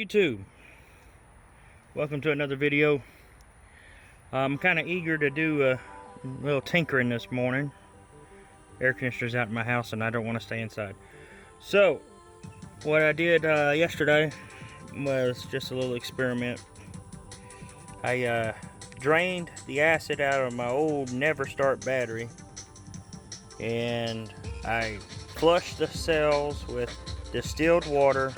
YouTube? Welcome to another video. I'm kind of eager to do a little tinkering this morning. Air conditioner's out in my house and I don't want to stay inside. So what I did yesterday was just a little experiment. I drained the acid out of my old Never Start battery and I flushed the cells with distilled water,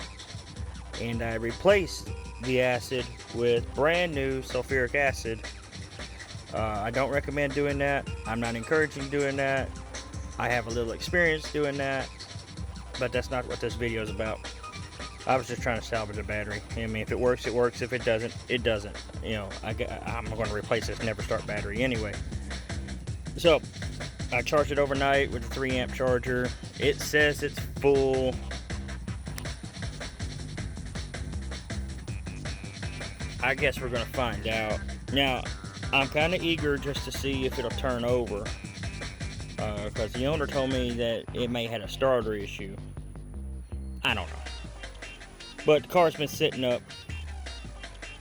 and I replaced the acid with brand new sulfuric acid. I don't recommend doing that. I'm not encouraging doing that. I have a little experience doing that, but that's not what this video is about. I was just trying to salvage the battery. I mean, if it works, it works. If it doesn't, it doesn't. You know, I'm going to replace this Never Start battery anyway. So I charged it overnight with a 3 amp charger. It says it's full. I guess we're gonna find out. Now, I'm kind of eager just to see if it'll turn over, because the owner told me that it may have a starter issue. I don't know, but the car's been sitting up.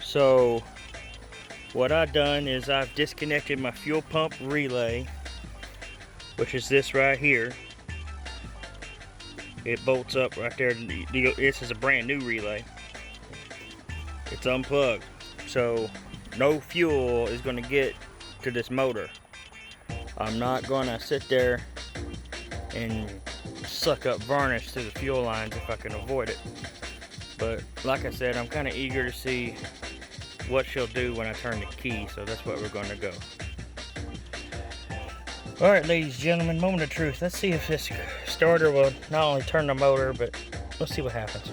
So what I've done is I've disconnected my fuel pump relay, which is this right here. It bolts up right there. This is a brand new relay. It's unplugged, so no fuel is going to get to this motor. I'm not going to sit there and suck up varnish through the fuel lines if I can avoid it. But like I said, I'm kind of eager to see what she'll do when I turn the key, so that's what we're going to go. Alright, ladies and gentlemen, moment of truth. Let's see if this starter will not only turn the motor, but let's see what happens.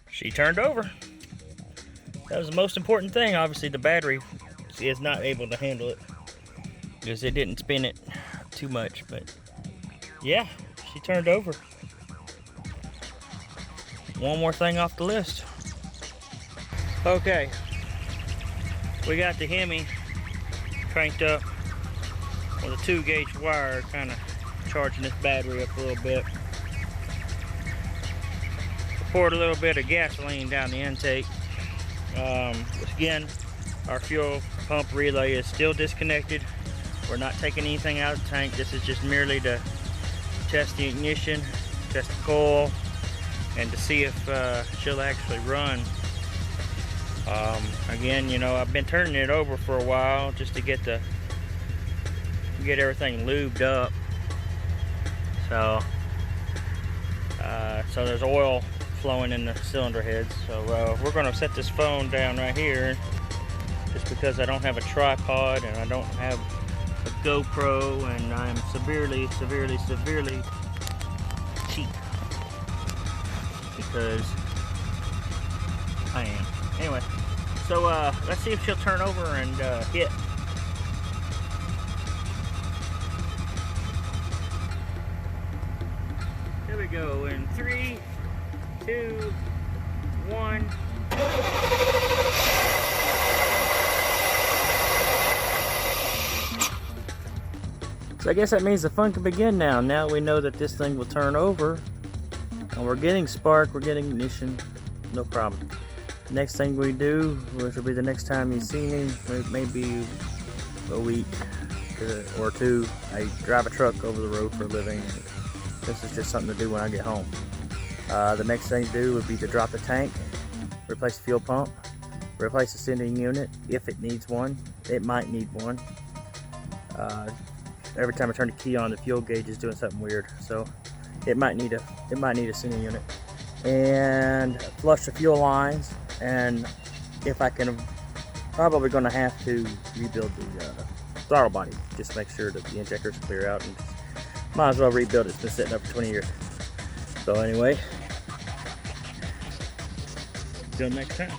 She turned over. That was the most important thing. Obviously the battery is not able to handle it because it didn't spin it too much, but yeah, she turned over. One more thing off the list. Okay, we got the Hemi cranked up with a 2-gauge wire, kind of charging this battery up a little bit. Poured a little bit of gasoline down the intake. Again, our fuel pump relay is still disconnected. We're not taking anything out of the tank. This is just merely to test the ignition, test the coil, and to see if she'll actually run. Again, you know, I've been turning it over for a while just to get everything lubed up. So there's oil flowing in the cylinder heads. So we're going to set this phone down right here, just because I don't have a tripod and I don't have a GoPro, and I'm severely cheap, because I am. Anyway, so let's see if she'll turn over and hit. Here we go in 3, 2, 1. So I guess that means the fun can begin now. Now we know that this thing will turn over, and we're getting spark, we're getting ignition, no problem. Next thing we do, which will be the next time you see me, maybe a week or two, I drive a truck over the road for a living. This is just something to do when I get home. The next thing to do would be to drop the tank, replace the fuel pump, replace the sending unit if it needs one. It might need one. Every time I turn the key on, the fuel gauge is doing something weird, so it might need a sending unit. And flush the fuel lines, and if I can, probably going to have to rebuild the throttle body, just to make sure that the injectors clear out, and might as well rebuild it. It's been sitting up for 20 years. So anyway, till next time.